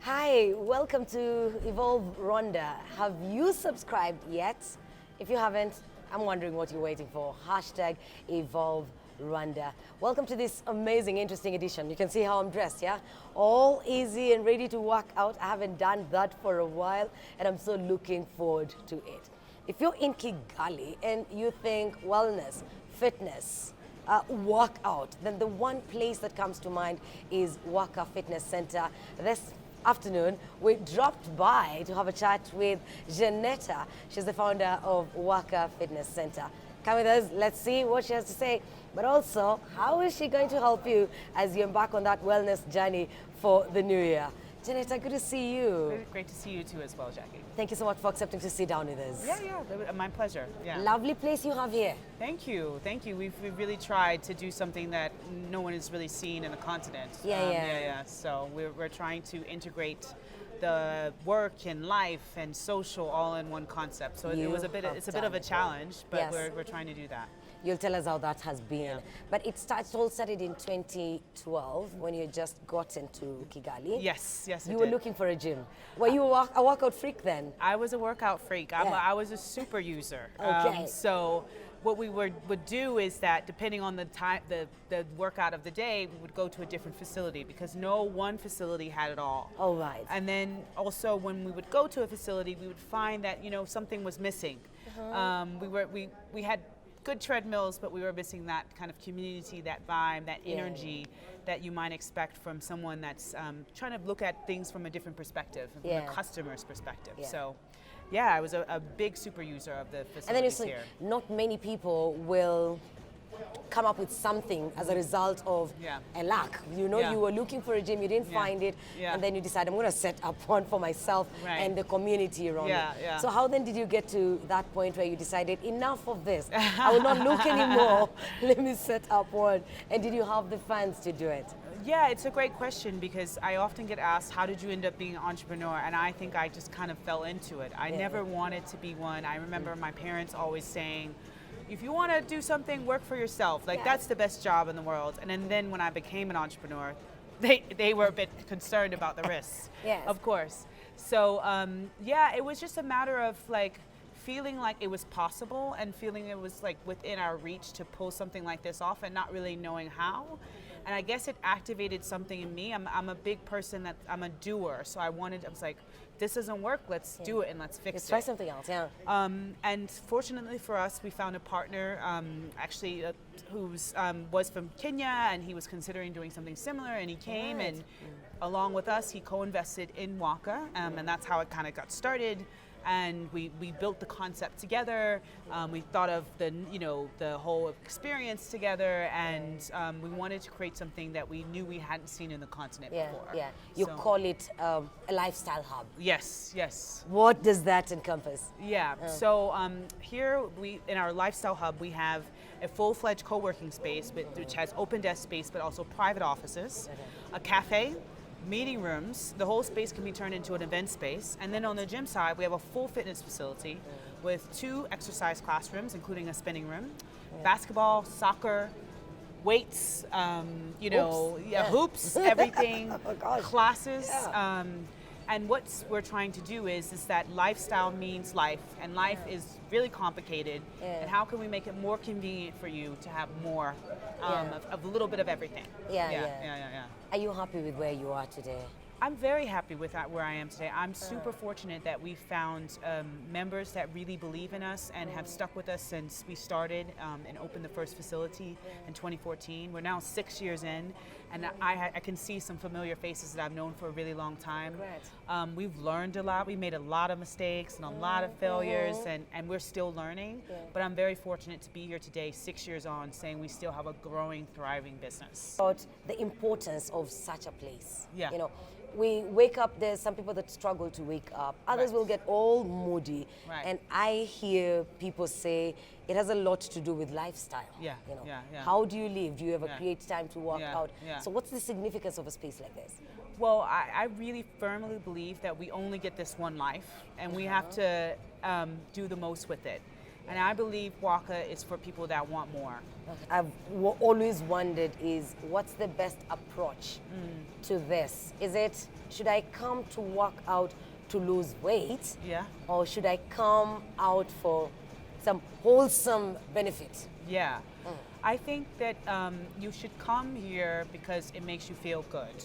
Hi, welcome to Evolve Rwanda. Have you subscribed yet? If you haven't, I'm wondering what you're waiting for. Hashtag Evolve Rwanda. Welcome to this amazing, interesting edition. You can see how I'm dressed, yeah? All easy and ready to work out. I haven't done that for a while, and I'm so looking forward to it. If you're in Kigali and you think wellness, fitness, workout, then the one place that comes to mind is Waka Fitness Center. This afternoon, we dropped by to have a chat with Jeannetta. She's the founder of Waka Fitness Center. Come with us, let's see what she has to say, but also, how is she going to help you as you embark on that wellness journey for the new year? Jeannetta, good to see you. Great to see you too as well, Jackie. Thank you so much for accepting to sit down with us. Yeah, my pleasure. Yeah. Lovely place you have here. Thank you. We've really tried to do something that no one has really seen in the continent. Yeah. So we're trying to integrate the work and life and social all in one concept. So it's a bit of a challenge, but yes. we're trying to do that. You'll tell us how that has been. Yeah. But it all started in 2012 when you just got into Kigali. Yes, You were looking for a gym. Were you a workout freak then? I was a workout freak. I was a super user. Okay. So what we would do is that depending on the time, the workout of the day, we would go to a different facility because no one facility had it all. All right. And then also when we would go to a facility, we would find that something was missing. We had good treadmills, but we were missing that kind of community, that vibe, that energy that you might expect from someone that's trying to look at things from a different perspective, from a customer's perspective. Yeah. So, I was a big super user of the facilities And then it's like, here. not many people will come up with something as a result of a lack. You were looking for a gym, you didn't find it, and then you decide, I'm going to set up one for myself and the community around me. So how then did you get to that point where you decided, enough of this, I will not look anymore, let me set up one? And did you have the funds to do it? Yeah, it's a great question because I often get asked, how did you end up being an entrepreneur? And I think I just kind of fell into it. I never wanted to be one. I remember my parents always saying, if you want to do something, work for yourself. That's the best job in the world. And then when I became an entrepreneur, they were a bit concerned about the risks, of course. So it was just a matter of feeling like it was possible and feeling it was within our reach to pull something like this off and not really knowing how. And I guess it activated something in me. I'm a big person I'm a doer. So I was like, this doesn't work, let's do it and let's fix it. Let's try something else, And fortunately for us, we found a partner who was from Kenya, and he was considering doing something similar, and he came and along with us, he co-invested in Waka, and that's how it kind of got started. And we built the concept together. We thought of the whole experience together, and we wanted to create something that we knew we hadn't seen in the continent before. Yeah. You call it a lifestyle hub. Yes. What does that encompass? Yeah. So here in our lifestyle hub, we have a full-fledged co-working space, which has open desk space, but also private offices, a cafe, meeting rooms. The whole space can be turned into an event space. And then on the gym side, we have a full fitness facility with 2 exercise classrooms, including a spinning room, basketball, soccer, weights, hoops, everything, classes. And what we're trying to do is that lifestyle means life, and life is really complicated. And how can we make it more convenient for you to have more of a little bit of everything? Yeah. Are you happy with where you are today? I'm very happy with where I am today. I'm super fortunate that we found members that really believe in us and have stuck with us since we started and opened the first facility in 2014. We're now 6 years in, and I can see some familiar faces that I've known for a really long time. We've learned a lot. We made a lot of mistakes and a lot of failures, and we're still learning. But I'm very fortunate to be here today, 6 years on, saying we still have a growing, thriving business. About the importance of such a place. Yeah. We wake up, there's some people that struggle to wake up. Others will get all moody. And I hear people say it has a lot to do with lifestyle. How do you live? Do you ever create time to work out? So what's the significance of a space like this? Well, I really firmly believe that we only get this one life, and we have to do the most with it. And I believe Waka is for people that want more. I've always wondered is what's the best approach to this? Is it, should I come to work out to lose weight? Yeah. Or should I come out for some wholesome benefit? Yeah. I think that you should come here because it makes you feel good.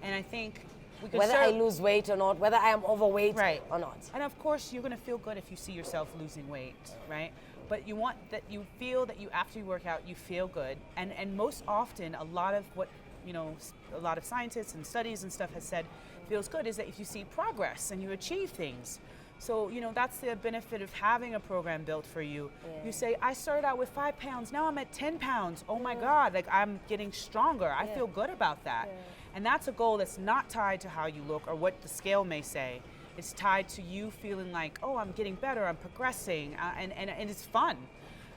And I think we could Whether I lose weight or not, whether I am overweight right. or not. And of course, you're going to feel good if you see yourself losing weight, right? But you want that you feel that you after you work out, you feel good. And most often, a lot of what, you know, a lot of scientists and studies and stuff has said feels good is that if you see progress and you achieve things. So, you know, that's the benefit of having a program built for you. You say, I started out with 5 pounds, now I'm at 10 pounds. Oh my God, like I'm getting stronger. I feel good about that. And that's a goal that's not tied to how you look or what the scale may say. It's tied to you feeling like, oh, I'm getting better, I'm progressing, and it's fun.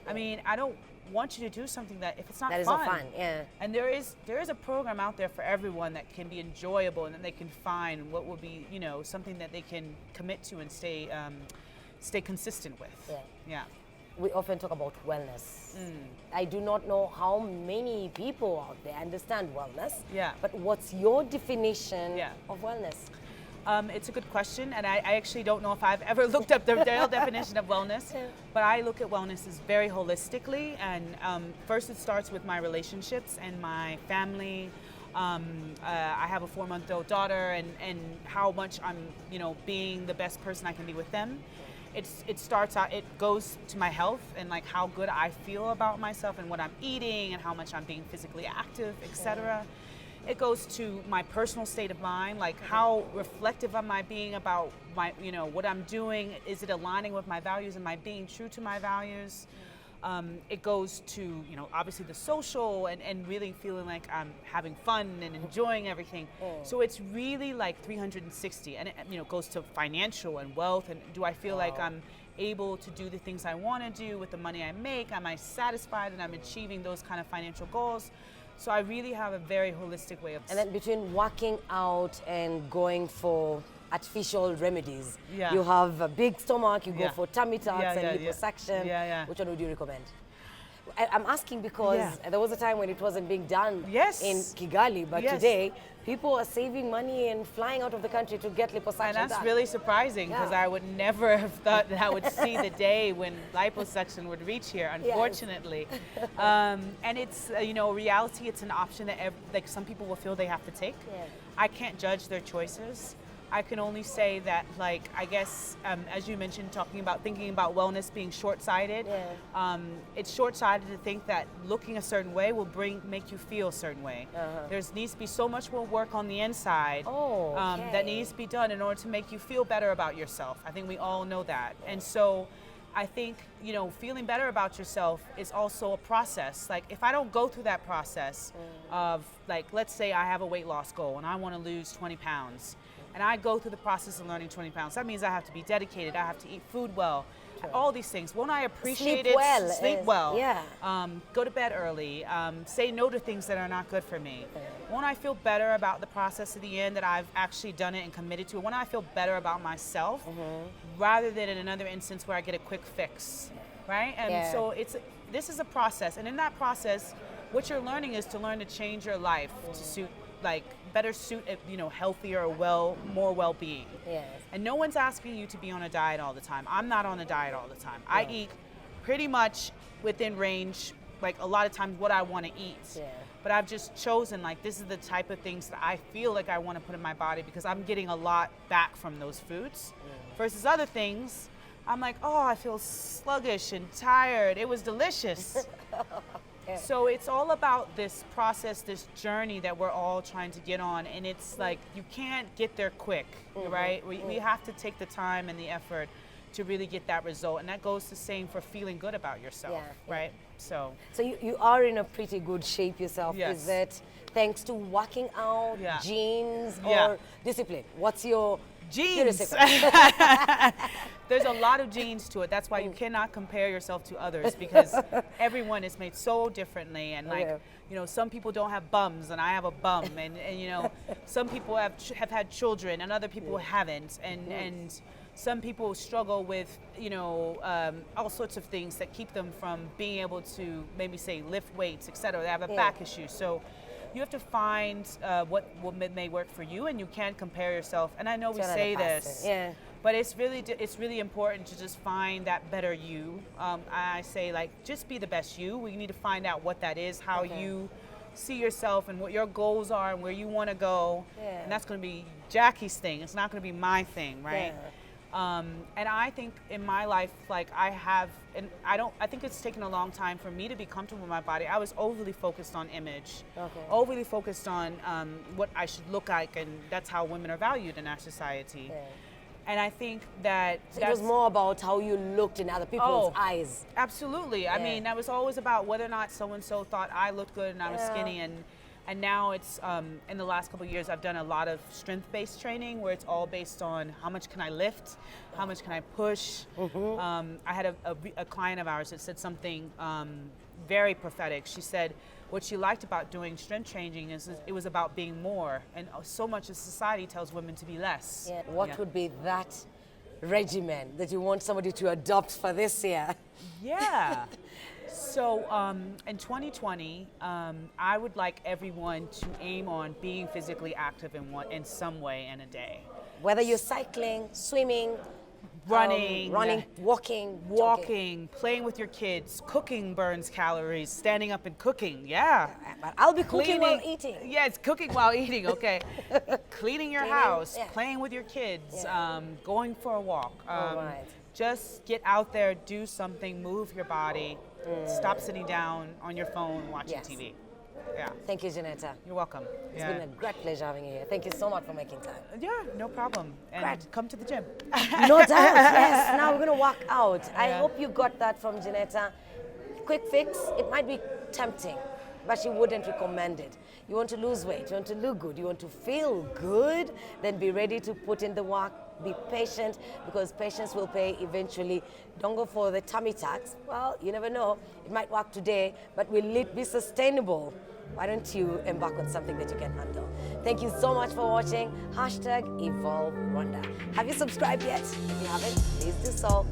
I mean, I don't want you to do something that if it's not That is fun. not fun, yeah. And there is a program out there for everyone that can be enjoyable and that they can find what will be, you know, something that they can commit to and stay consistent with. Yeah. We often talk about wellness. I do not know how many people out there understand wellness. Yeah. But what's your definition of wellness? It's a good question, and I actually don't know if I've ever looked up the real definition of wellness, but I look at wellness as very holistically, and first it starts with my relationships and my family. I have a 4-month-old daughter, and how much I'm, you know, being the best person I can be with them. It starts out, it goes to my health and like how good I feel about myself and what I'm eating and how much I'm being physically active, etc. It goes to my personal state of mind, like how reflective am I being about my, you know, what I'm doing? Is it aligning with my values? Am I being true to my values? It goes to, you know, obviously the social and really feeling like I'm having fun and enjoying everything. So it's really like 360, and it, you know, goes to financial and wealth. And do I feel like I'm able to do the things I want to do with the money I make? Am I satisfied that I'm achieving those kind of financial goals? So I really have a very holistic way of. And then between working out and going for artificial remedies, you have a big stomach, you go for tummy tucks and liposuction. Which one would you recommend? I'm asking because there was a time when it wasn't being done in Kigali, but today people are saving money and flying out of the country to get liposuction And that's done. really surprising because I would never have thought that I would see the day when liposuction would reach here, unfortunately. And it's, you know, reality, it's an option that like some people will feel they have to take. I can't judge their choices. I can only say that, like, I guess, as you mentioned, thinking about wellness being short-sighted, it's short-sighted to think that looking a certain way will make you feel a certain way. There needs to be so much more work on the inside that needs to be done in order to make you feel better about yourself. I think we all know that. And so I think, you know, feeling better about yourself is also a process. Like, if I don't go through that process of, like, let's say I have a weight loss goal and I want to lose 20 pounds, and I go through the process of learning 20 pounds. That means I have to be dedicated. I have to eat food well. All these things. Won't I appreciate it? Sleep well. Go to bed early. Say no to things that are not good for me. Won't I feel better about the process at the end that I've actually done it and committed to it? Won't I feel better about myself rather than in another instance where I get a quick fix, right? And so this is a process. And in that process, what you're learning is to learn to change your life to suit, like, better suit, you know, healthier, more well-being. And no one's asking you to be on a diet all the time. I'm not on a diet all the time. I eat pretty much within range, like a lot of times what I want to eat. But I've just chosen, like, this is the type of things that I feel like I want to put in my body because I'm getting a lot back from those foods. Versus other things, I'm like, oh, I feel sluggish and tired. It was delicious. So it's all about this process, this journey that we're all trying to get on. And it's like, you can't get there quick, right? We have to take the time and the effort to really get that result. And that goes the same for feeling good about yourself, right? So you are in a pretty good shape yourself. Is it thanks to working out, genes, or discipline? What's your Give Genes. us a There's a lot of genes to it. That's why you cannot compare yourself to others, because everyone is made so differently. And like, Yeah. you know, some people don't have bums and I have a bum, and you know, some people have had children and other people haven't, and some people struggle with, you know, all sorts of things that keep them from being able to maybe say lift weights, etc. They have a back issue. So you have to find what may work for you, and you can't compare yourself. And I know we another say person. this, Yeah. but it's really important to just find that better you. I say, like, just be the best you. We need to find out what that is, how you see yourself, and what your goals are, and where you want to go. Yeah. And that's going to be Jackie's thing. It's not going to be my thing, right? Yeah. And I think in my life, like I think it's taken a long time for me to be comfortable with my body. I was overly focused on image, overly focused on what I should look like, and that's how women are valued in our society. Yeah. And I think that So it was more about how you looked in other people's eyes. Absolutely. I mean, that was always about whether or not so-and-so thought I looked good and I was skinny. And now it's, in the last couple of years, I've done a lot of strength-based training where it's all based on how much can I lift, how much can I push. I had a client of ours that said something very prophetic. She said what she liked about doing strength training is it was about being more. And so much of society tells women to be less. Yeah. What would be that regimen that you want somebody to adopt for this year? Yeah. So in 2020, I would like everyone to aim on being physically active in some way in a day. Whether you're cycling, swimming, Running, walking, playing with your kids, cooking burns calories, standing up and cooking, yeah. But I'll be cooking while eating. Yeah, it's cooking while eating, okay. Cleaning your house, playing with your kids, going for a walk. Right. Just get out there, do something, move your body, stop sitting down on your phone watching TV. Yeah. Thank you, Jeannetta. You're welcome. It's been a great pleasure having you here. Thank you so much for making time. Yeah, no problem. And come to the gym. No doubt, yes. Now we're going to walk out. I hope you got that from Jeannetta. Quick fix, it might be tempting, but she wouldn't recommend it. You want to lose weight, you want to look good, you want to feel good, then be ready to put in the work. Be patient, because patience will pay eventually. Don't go for the tummy tucks. Well, you never know. It might work today, but will it be sustainable? Why don't you embark on something that you can handle? Thank you so much for watching. #EvolveRwanda. Have you subscribed yet? If you haven't, please do so.